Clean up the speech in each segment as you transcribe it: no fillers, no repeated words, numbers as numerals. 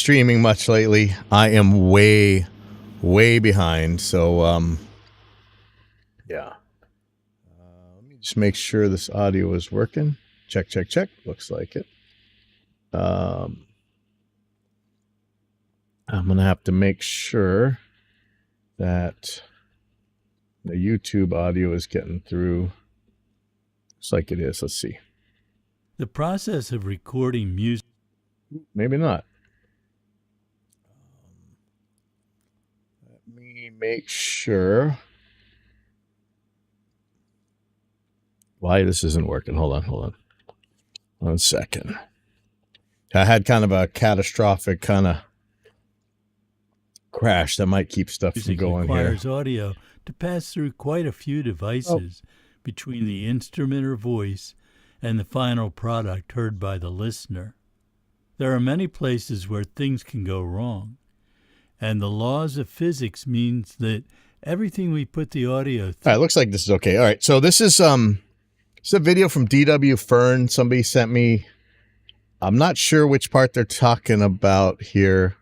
streaming much lately. I am way behind. So, yeah. Let me just make sure this audio is working. Check. Looks like it. I'm going to have to make sure that the YouTube audio is getting through. Looks like it is. Let's see. The process of recording music. Maybe not. Let me make sure. Why this isn't working. Hold on. 1 second. I had kind of a catastrophic kind of crash that might keep stuff from going here. Requires audio to pass through quite a few devices between the instrument or voice and the final product heard by the listener. There are many places where things can go wrong, and the laws of physics means that everything we put the audio through. All right, looks like this is okay. All right, so this is it's a video from Fearn. Somebody sent me. I'm not sure which part they're talking about here.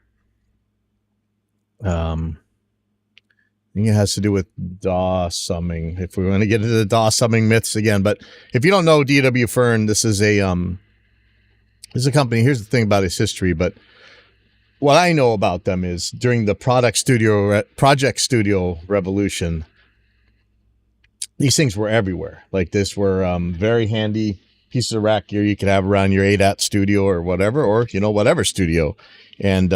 I think it has to do with DAW summing. If we want to get into the DAW summing myths again, but if you don't know Fearn, this is a company. Here's the thing about its history, but what I know about them is during the Project Studio revolution, these things were everywhere. Like this were very handy pieces of rack gear you could have around your ADAT studio or whatever, or whatever studio, and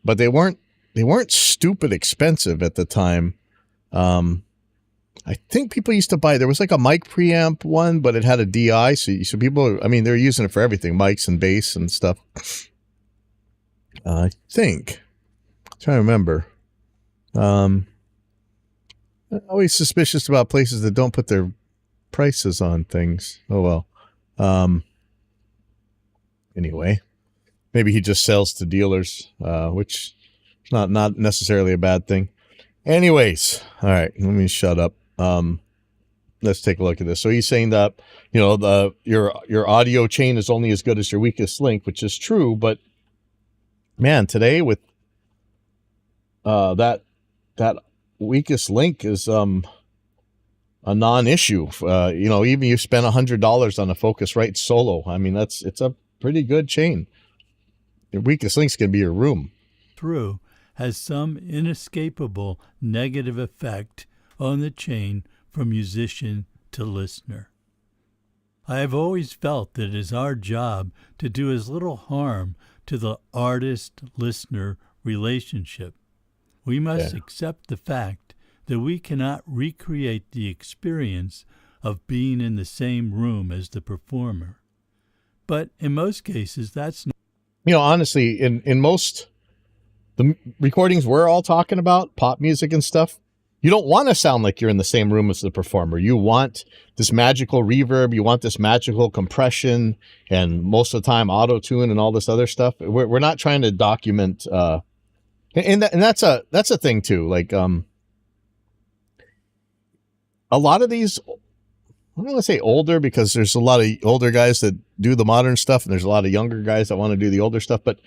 but they weren't stupid expensive at the time. I think people used to buy, there was like a mic preamp one, but it had a DI. So people, they're using it for everything, mics and bass and stuff. I think, I'm trying to remember. I'm always suspicious about places that don't put their prices on things. Oh, well. Anyway, maybe he just sells to dealers, which is not necessarily a bad thing. Anyways, all right, let me shut up. Let's take a look at this. So he's saying that, your audio chain is only as good as your weakest link, which is true. But man, today with that weakest link is a non-issue. Even you spend $100 on a Focusrite Solo. It's a pretty good chain. Your weakest link's gonna be your room. Through has some inescapable negative effect on the chain from musician to listener. I have always felt that it is our job to do as little harm to the artist-listener relationship. We must accept the fact that we cannot recreate the experience of being in the same room as the performer. But in most cases, that's not. Honestly, in most the recordings we're all talking about, pop music and stuff, you don't want to sound like you're in the same room as the performer. You want this magical reverb. You want this magical compression, and most of the time auto-tune and all this other stuff. We're not trying to document, and that's a thing too. Like a lot of these, I don't want to say older because there's a lot of older guys that do the modern stuff, and there's a lot of younger guys that want to do the older stuff. But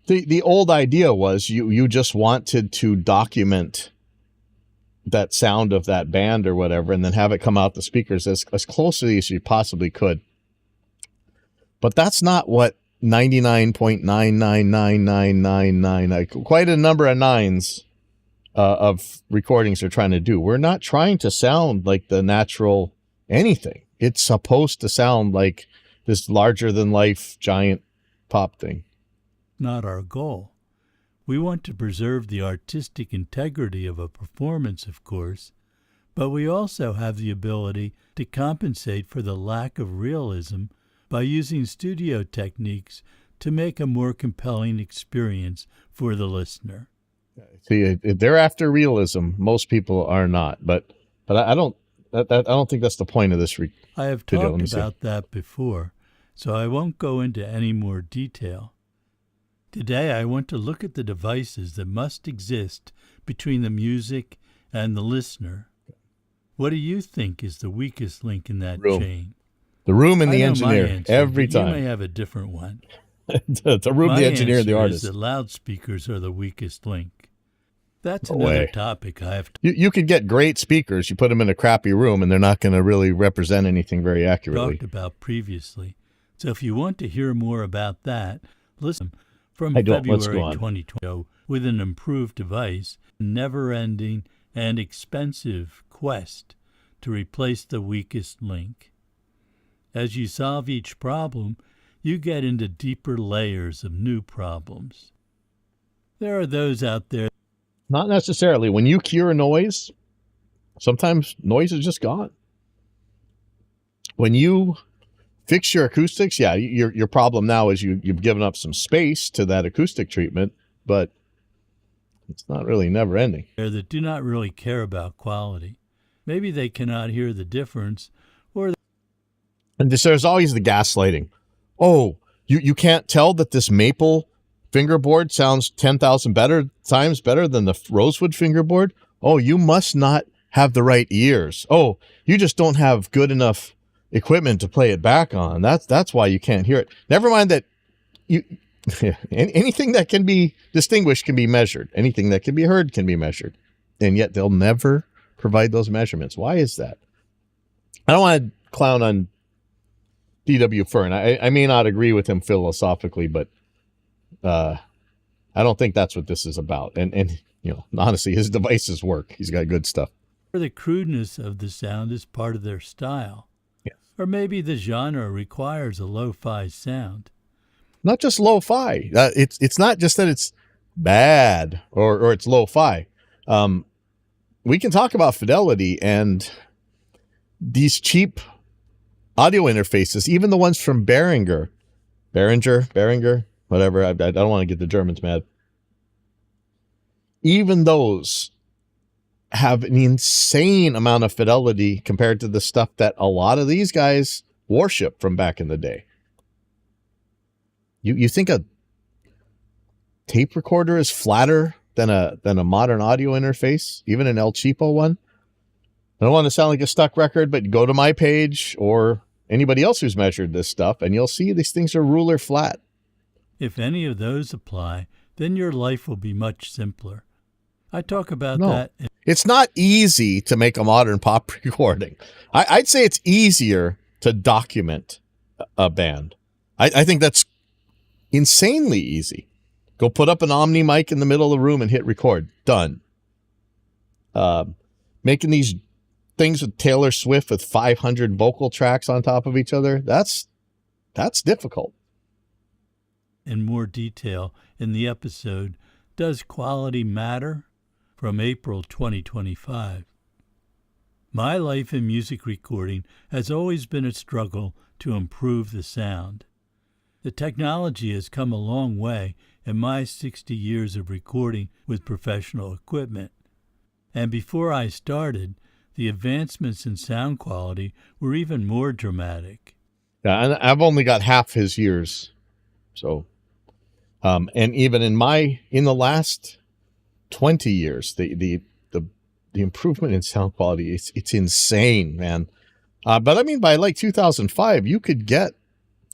the old idea was you just wanted to document that sound of that band or whatever, and then have it come out the speakers as closely as you possibly could. But that's not what 99.999999, quite a number of nines of recordings are trying to do. We're not trying to sound like the natural anything. It's supposed to sound like this larger than life giant pop thing. Not our goal. We want to preserve the artistic integrity of a performance, of course, but we also have the ability to compensate for the lack of realism by using studio techniques to make a more compelling experience for the listener. See, they're after realism. Most people are not, but I don't think that's the point of this video. I have talked about that before, so I won't go into any more detail. Today, I want to look at the devices that must exist between the music and the listener. What do you think is the weakest link in that chain? The room and the engineer, every time. You may have a different one. to ruin My the engineer and the answer is artist. that loudspeakers are the weakest link. That's No another way. topic I have You could get great speakers. You put them in a crappy room, and they're not going to really represent anything very accurately. talked about previously. So if you want to hear more about that, listen from I don't. Let's go February on. 2020 with an improved device, never-ending and expensive quest to replace the weakest link. As you solve each problem, you get into deeper layers of new problems. There are those out there. Not necessarily. When you cure noise, sometimes noise is just gone. When you fix your acoustics, yeah, your problem now is you've given up some space to that acoustic treatment, but it's not really never ending. That do not really care about quality. Maybe they cannot hear the difference, or And there's always the gaslighting. Oh, you can't tell that this maple fingerboard sounds 10,000 times better than the rosewood fingerboard? Oh, you must not have the right ears. Oh, you just don't have good enough equipment to play it back on. That's why you can't hear it. Never mind that you anything that can be distinguished can be measured. Anything that can be heard can be measured. And yet they'll never provide those measurements. Why is that? I don't want to clown on D.W. Fearn. I may not agree with him philosophically, but I don't think that's what this is about. And honestly, his devices work. He's got good stuff. the crudeness of the sound is part of their style. Yes. Or maybe the genre requires a lo-fi sound. Not just lo-fi. It's not just that it's bad or it's lo-fi. We can talk about fidelity and these cheap audio interfaces, even the ones from Behringer, whatever. I don't want to get the Germans mad. Even those have an insane amount of fidelity compared to the stuff that a lot of these guys worship from back in the day. You think a tape recorder is flatter than a modern audio interface, even an El Cheapo one? I don't want to sound like a stuck record, but go to my page or anybody else who's measured this stuff, and you'll see these things are ruler flat. If any of those apply, then your life will be much simpler. I talk about that. It's not easy to make a modern pop recording. I'd say it's easier to document a band. I think that's insanely easy. Go put up an Omni mic in the middle of the room and hit record. Done. Making these things with Taylor Swift with 500 vocal tracks on top of each other, that's difficult. In more detail in the episode, Does Quality Matter? From April 2025. My life in music recording has always been a struggle to improve the sound. The technology has come a long way in my 60 years of recording with professional equipment. And before I started, the advancements in sound quality were even more dramatic. Yeah, and I've only got half his years. So, and even in the last 20 years, the improvement in sound quality, it's insane, man. But I mean, by like 2005, you could get,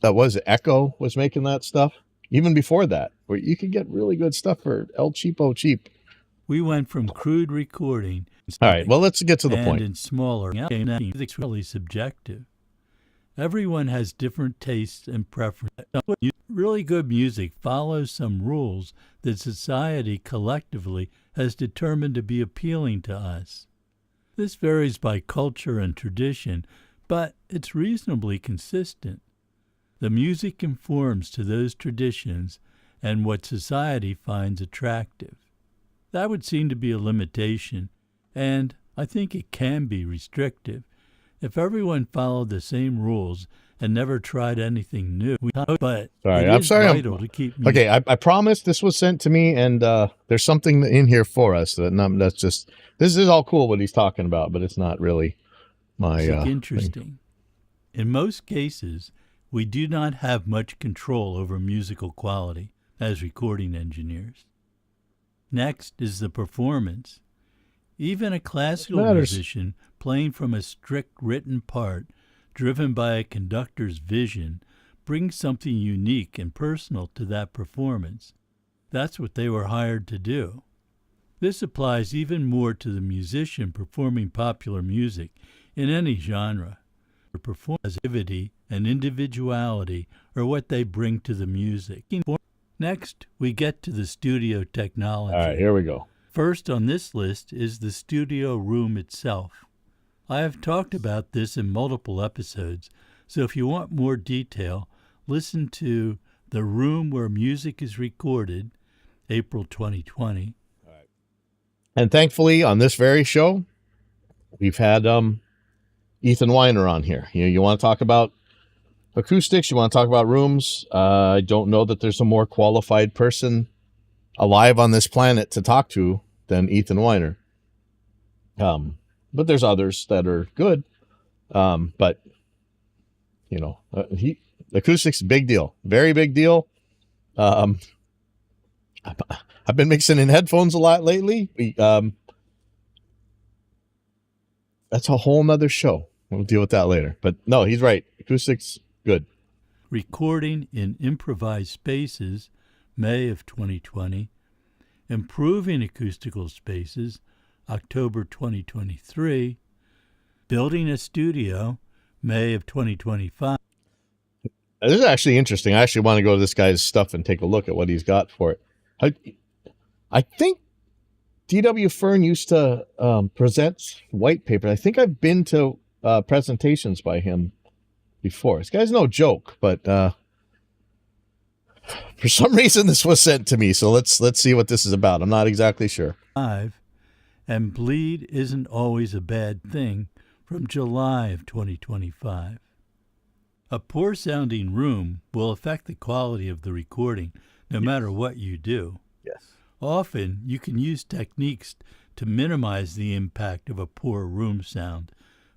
Echo was making that stuff. Even before that, where you could get really good stuff for El Cheapo cheap. We went from crude recording. All right, well, let's get to the point. And in smaller, it's really subjective. Everyone has different tastes and preferences. Really good music follows some rules that society collectively has determined to be appealing to us. This varies by culture and tradition, but it's reasonably consistent. The music conforms to those traditions and what society finds attractive. That would seem to be a limitation, and I think it can be restrictive. If everyone followed the same rules and never tried anything new, but I'm sorry. Vital to keep music. Okay, I promise this was sent to me, and there's something in here for us. This is all cool what he's talking about, but it's not really my interesting. Thing. In most cases, we do not have much control over musical quality as recording engineers. Next is the performance. Even a classical musician playing from a strict written part, driven by a conductor's vision, bring something unique and personal to that performance. That's what they were hired to do. This applies even more to the musician performing popular music in any genre. Positivity and individuality are what they bring to the music. Next, we get to the studio technology. All right, here we go. First on this list is the studio room itself. I have talked about this in multiple episodes, so if you want more detail, listen to The Room Where Music is Recorded, April 2020. And thankfully, on this very show, we've had Ethan Weiner on here. You want to talk about acoustics, you want to talk about rooms. I don't know that there's a more qualified person alive on this planet to talk to than Ethan Weiner. But there's others that are good. But acoustics, big deal, very big deal. I've been mixing in headphones a lot lately. That's a whole nother show. We'll deal with that later. But no, he's right. Acoustics, good. Recording in improvised spaces, May of 2020. Improving acoustical spaces, October 2023. Building a studio, May of 2025. This is actually interesting. I actually want to go to this guy's stuff and take a look at what he's got for it. I think D.W. Fearn used to present white paper. I think I've been to presentations by him before. This guy's no joke, but for some reason this was sent to me. So let's see what this is about. I'm not exactly sure. And bleed isn't always a bad thing, from July of 2025. A poor sounding room will affect the quality of the recording no matter what you do. Yes. Often you can use techniques to minimize the impact of a poor room sound,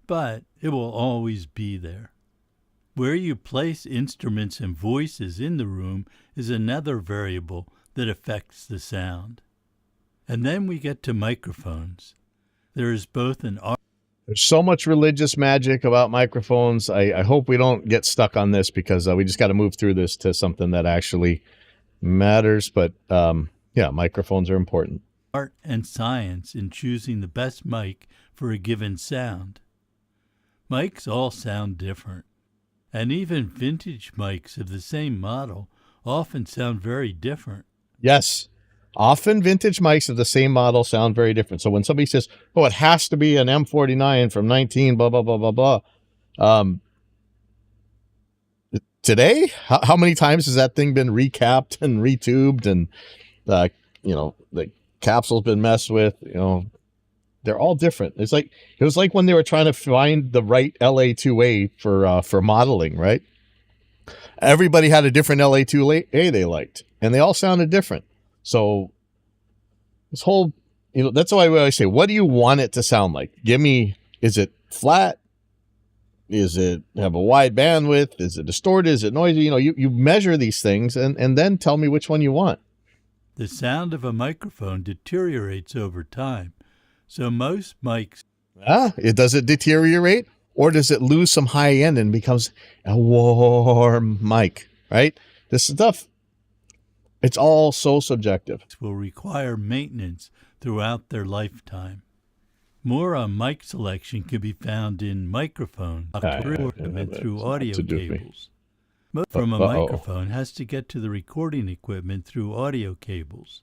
but it will always be there. Where you place instruments and voices in the room is another variable that affects the sound. And then we get to microphones. There is both an art. There's so much religious magic about microphones. I hope we don't get stuck on this because we just got to move through this to something that actually matters. But yeah, microphones are important. Art and science in choosing the best mic for a given sound. Mics all sound different, and even vintage mics of the same model often sound very different. Yes. Often vintage mics of the same model sound very different. So when somebody says, oh, it has to be an M49 from 19, blah, blah, blah, blah, blah. Today, how many times has that thing been recapped and retubed and, the capsule's been messed with? They're all different. It was like when they were trying to find the right LA2A for modeling, right? Everybody had a different LA2A they liked, and they all sounded different. So this whole, that's why I always say, what do you want it to sound like? Is it flat? Is it have a wide bandwidth? Is it distorted? Is it noisy? You measure these things and then tell me which one you want. The sound of a microphone deteriorates over time. So most mics. Does it deteriorate, or does it lose some high end and becomes a warm mic, right? This stuff, it's all so subjective. Will require maintenance throughout their lifetime. More on mic selection can be found in microphone equipment through audio cables. Most from a microphone has to get to the recording equipment through audio cables.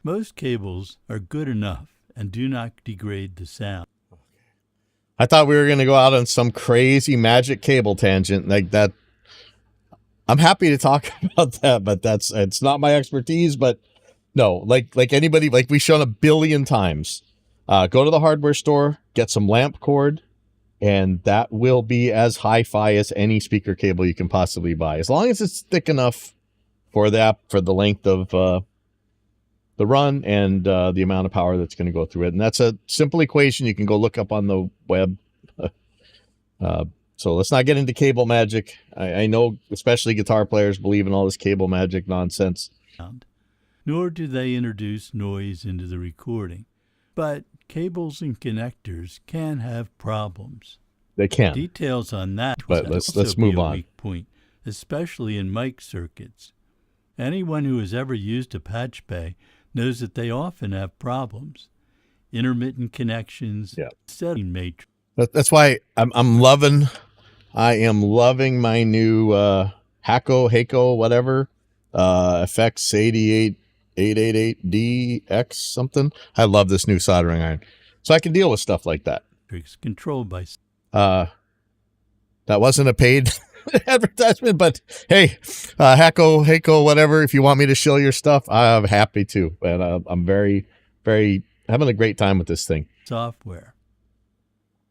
Most cables are good enough and do not degrade the sound. I thought we were going to go out on some crazy magic cable tangent like that. I'm happy to talk about that, but it's not my expertise. But no, like anybody, like we've shown 1 billion times, go to the hardware store, get some lamp cord, and that will be as hi-fi as any speaker cable you can possibly buy, as long as it's thick enough for the length of the run and the amount of power that's going to go through it. And that's a simple equation you can go look up on the web. So let's not get into cable magic. I know especially guitar players believe in all this cable magic nonsense. Nor do they introduce noise into the recording. But cables and connectors can have problems. They can. Details on that but let's move on. Weak point, especially in mic circuits. Anyone who has ever used a patch bay knows that they often have problems. Intermittent connections, Yeah. setting matrix. That's why I am loving my new Hako, whatever, FX 88888DX something. I love this new soldering iron. So I can deal with stuff like that. Controlled by That wasn't a paid advertisement, but hey, Hako, whatever. If you want me to show your stuff, I'm happy to. And I'm very, very having a great time with this thing. software.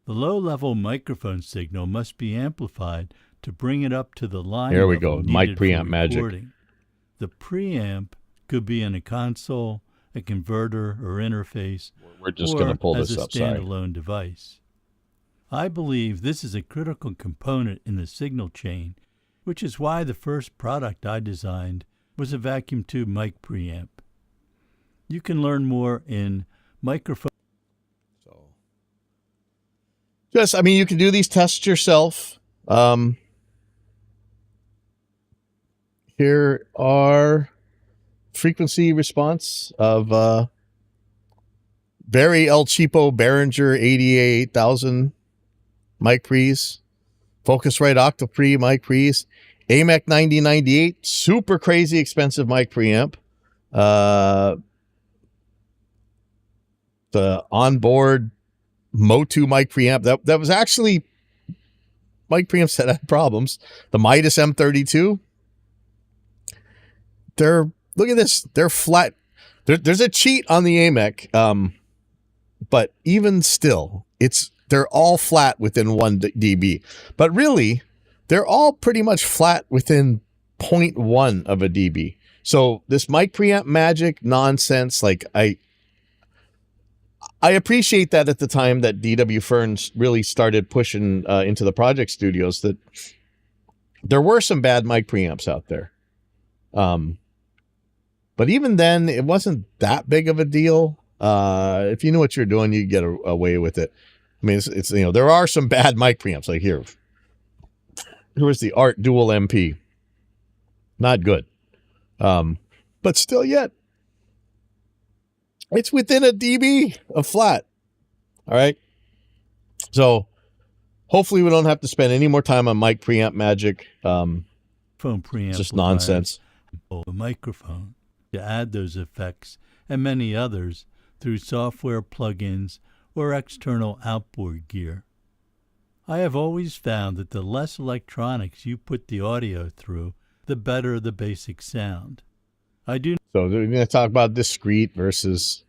The low-level microphone signal must be amplified to bring it up to the line Here we level go, mic needed preamp for magic. recording. The preamp could be in a console, a converter or interface, We're just or going to pull as this a up. Sorry. standalone device. I believe this is a critical component in the signal chain, which is why the first product I designed was a vacuum tube mic preamp. You can learn more in microphone. I mean, you can do these tests yourself. Here are frequency response of very El Cheapo Behringer ADA 8000 mic pre's, Focusrite Octapre mic pre's, AMEC 9098, super crazy expensive mic preamp. The onboard Motu mic preamp that was actually mic preamps that had problems. The Midas M32. Look at this. They're flat. There's a cheat on the AMEC, but even still, they're all flat within 1 dB. But really, they're all pretty much flat within 0.1 of a dB. So this mic preamp magic nonsense, like I appreciate that at the time that DW Fearn really started pushing into the project studios, that there were some bad mic preamps out there. But even then, it wasn't that big of a deal. If you knew what you're doing, you'd get away with it. I mean, it's there are some bad mic preamps. Like here's the Art Dual MP. Not good. But still yet, it's within a dB of flat. All right. So hopefully we don't have to spend any more time on mic preamp magic. Phone preamp. It's just nonsense. A microphone to add those effects and many others through software plugins or external outboard gear. I have always found that the less electronics you put the audio through, the better the basic sound. So we're going to talk about discrete versus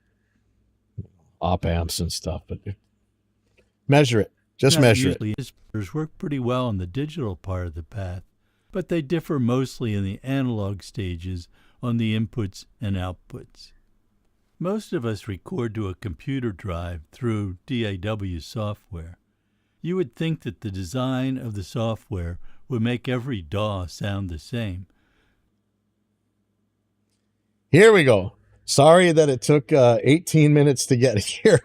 op amps and stuff, but measure it. Just measure it. Usually work pretty well on the digital part of the path, but they differ mostly in the analog stages on the inputs and outputs. Most of us record to a computer drive through DAW software. You would think that the design of the software would make every DAW sound the same. Here we go. Sorry that it took 18 minutes to get here,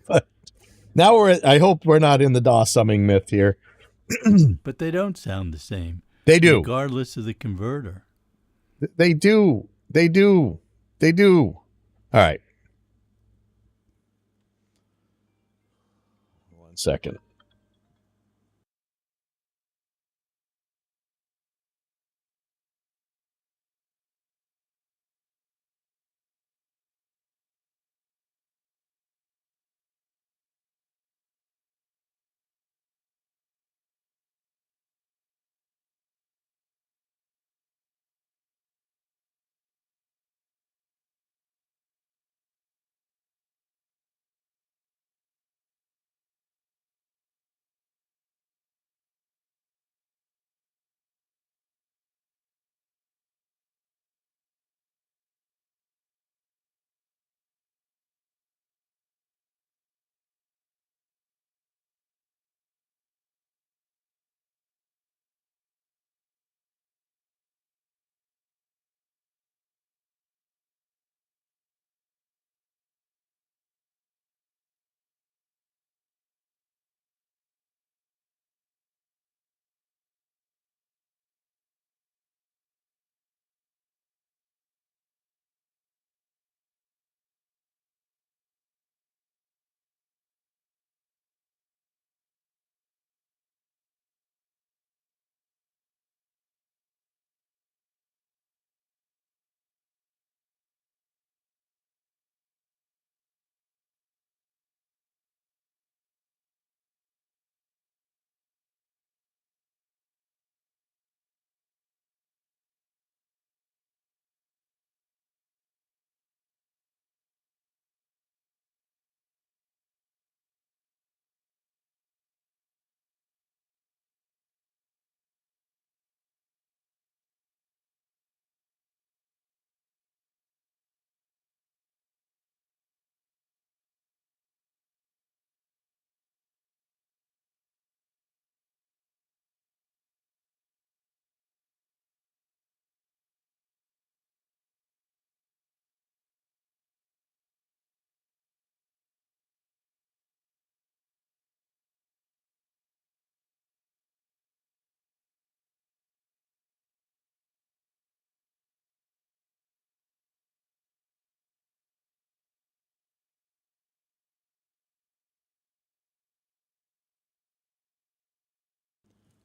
but now I hope we're not in the DAW summing myth here. But they don't sound the same. They do. Regardless of the converter. They do. All right. 1 second.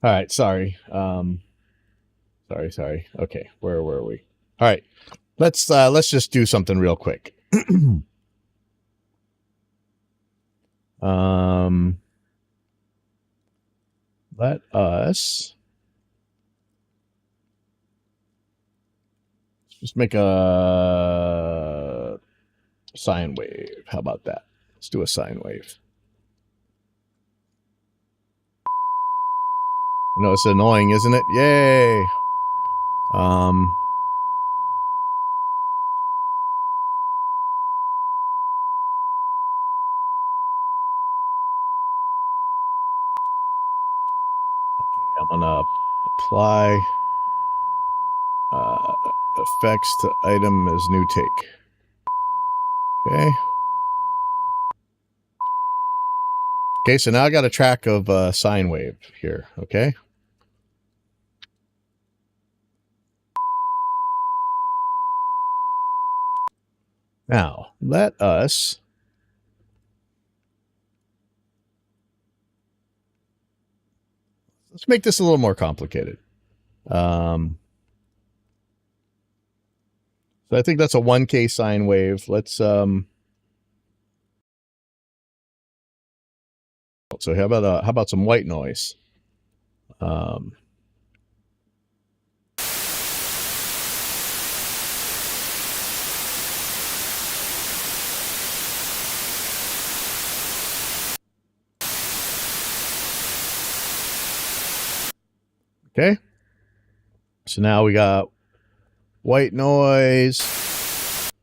All right, sorry. Sorry. Okay, where were we? All right, let's just do something real quick. Let us just make a sine wave. How about that? Let's do a sine wave. I know it's annoying, isn't it? Yay. Okay, I'm gonna apply effects to item as new take. Okay. Okay, so now I got a track of sine wave here. Okay. Now let's make this a little more complicated. So I think that's a 1K sine wave. Let's so how about some white noise? Okay. So now we got white noise,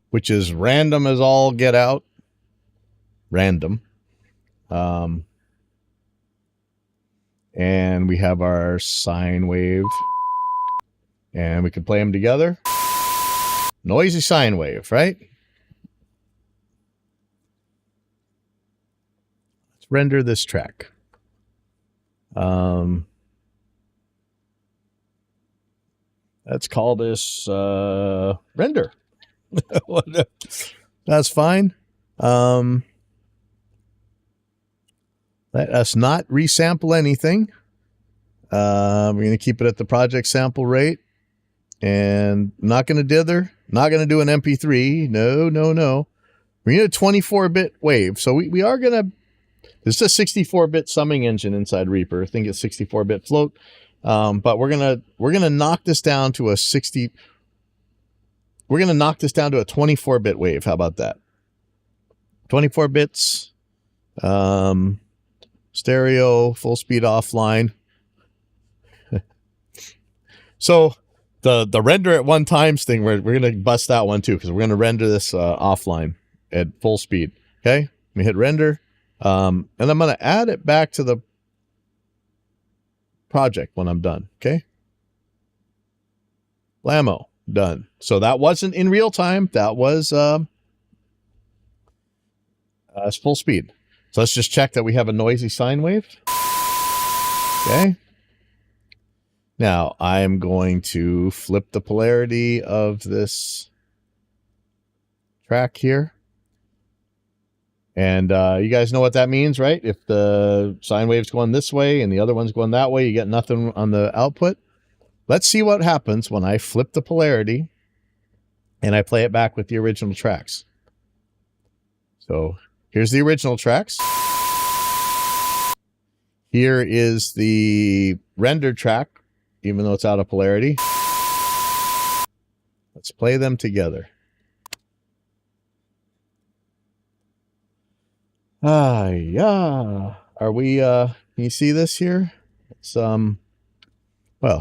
which is random as all get out. Random. And we have our sine wave. And we can play them together. Noisy sine wave, right? Let's render this track. Let's call this render. That's fine. Let us not resample anything. We're going to keep it at the project sample rate. And not going to dither. Not going to do an MP3. No. We're going to 24-bit wave. So we are going to... This is a 64-bit summing engine inside Reaper. I think it's 64-bit float. But we're gonna knock this down to a 60. We're gonna knock this down to a 24-bit wave. How about that? 24 bits, stereo, full speed offline. So the render at one times thing, we're gonna bust that one too, because we're gonna render this offline at full speed. Okay, let me hit render, and I'm gonna add it back to the project when I'm done. Okay. Blammo, done. So that wasn't in real time. That was full speed. So let's just check that we have a noisy sine wave. Okay. Now I am going to flip the polarity of this track here. And you guys know what that means, right? If the sine wave's going this way and the other one's going that way, you get nothing on the output. Let's see what happens when I flip the polarity and I play it back with the original tracks. So here's the original tracks. Here is the rendered track, even though it's out of polarity. Let's play them together. Yeah. Are we, can you see this here? It's, well,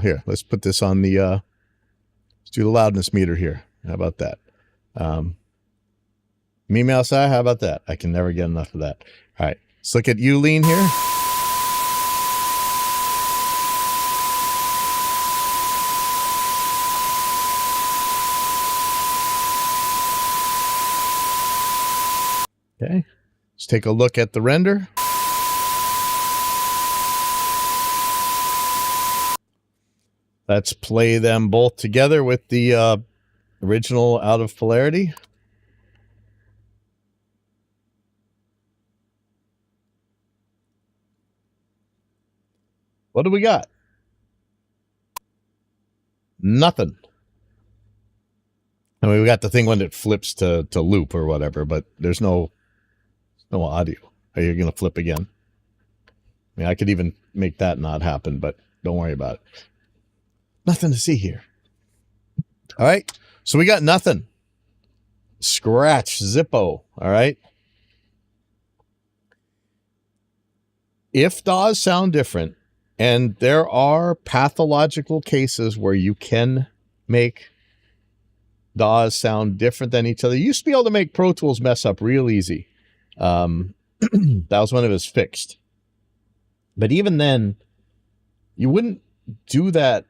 here, let's put this on the, let's do the loudness meter here. How about that? Me Mouse Eye, how about that? I can never get enough of that. All right, let's look at you lean here. Okay, let's take a look at the render. Let's play them both together with the original out of polarity. What do we got? Nothing. I mean, we got the thing when it flips to loop or whatever, but there's no audio. Are you going to flip again? I mean, I could even make that not happen, but don't worry about it. Nothing to see here. All right. So we got nothing. Scratch, Zippo. All right. If DAWs sound different, and there are pathological cases where you can make DAWs sound different than each other. You used to be able to make Pro Tools mess up real easy. That was when it was fixed. But even then, you wouldn't do that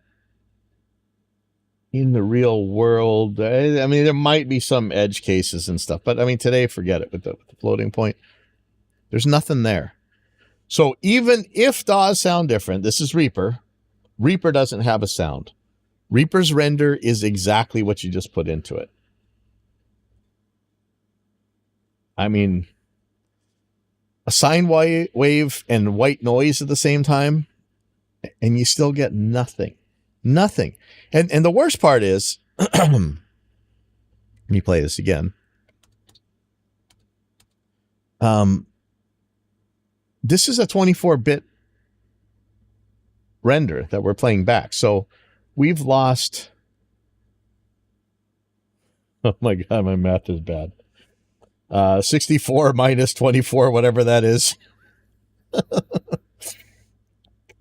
in the real world. I mean, there might be some edge cases and stuff, but I mean, today, forget it with the floating point. There's nothing there. So even if DAWs sound different, this is Reaper. Reaper doesn't have a sound. Reaper's render is exactly what you just put into it. I mean, a sine wave and white noise at the same time, and you still get nothing. Nothing. And the worst part is, let me play this again. This is a 24-bit render that we're playing back. So we've lost, oh my God, my math is bad. 64 minus 24, whatever that is.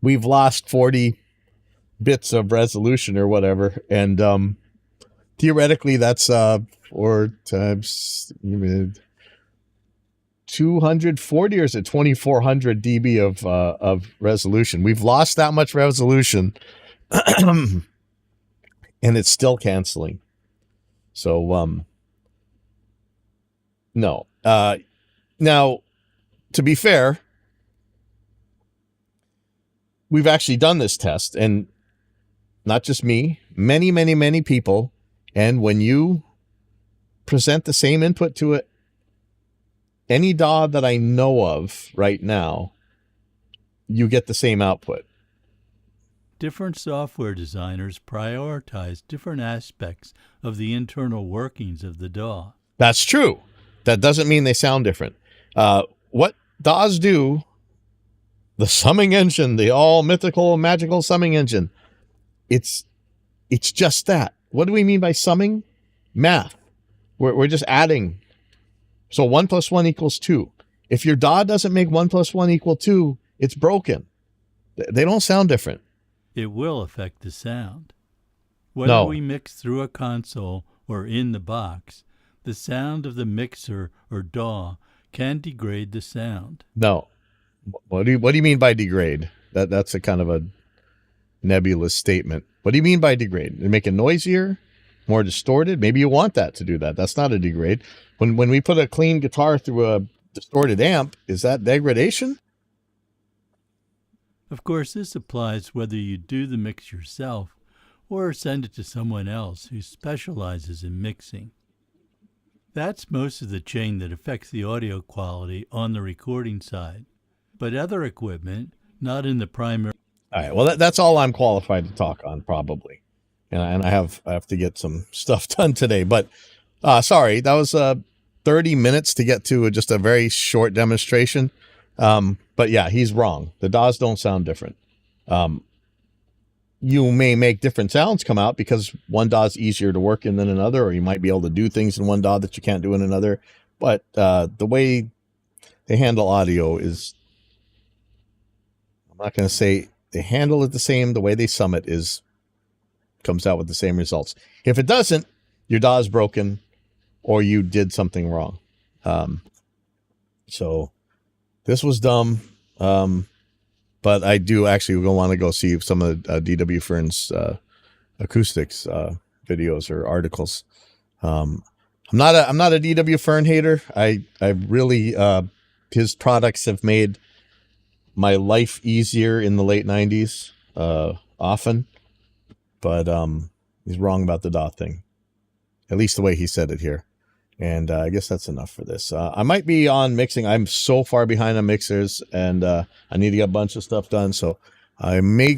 We've lost 40 bits of resolution or whatever. And theoretically, that's 4 times 240, or is it 2400 dB of resolution? We've lost that much resolution, and it's still canceling. So no. Now, to be fair, we've actually done this test, and not just me, many people. And when you present the same input to it, any DAW that I know of right now, you get the same output. Different software designers prioritize different aspects of the internal workings of the DAW. That's true. That doesn't mean they sound different. What DAWs do, the summing engine, the all mythical, magical summing engine, it's just that. What do we mean by summing? Math. We're just adding. So 1 + 1 = 2. If your DAW doesn't make 1 + 1 = 2, it's broken. They don't sound different. It will affect the sound. Whether we mix through a console or in the box, the sound of the mixer or DAW can degrade the sound. No. What do you mean by degrade? That's a kind of a nebulous statement. What do you mean by degrade? They make it noisier, more distorted? Maybe you want that to do that. That's not a degrade. When we put a clean guitar through a distorted amp, is that degradation? Of course, this applies whether you do the mix yourself or send it to someone else who specializes in mixing. That's most of the chain that affects the audio quality on the recording side. But other equipment, not in the primary... All right, well, that's all I'm qualified to talk on, probably. And I have to get some stuff done today. But sorry, that was 30 minutes to get to just a very short demonstration. But yeah, he's wrong. The DAWs don't sound different. You may make different sounds come out because one DAW is easier to work in than another, or you might be able to do things in one DAW that you can't do in another. But the way they handle audio is, I'm not going to say they handle it the same. The way they sum it comes out with the same results. If it doesn't, your DAW is broken or you did something wrong. So this was dumb. But I do actually want to go see some of DW Fearn's acoustics videos or articles. I'm not a DW Fearn hater. I really his products have made my life easier in the late 90s often. But he's wrong about the DAW thing, at least the way he said it here. And I guess that's enough for this. I might be on mixing. I'm so far behind on mixers, and I need to get a bunch of stuff done. So I may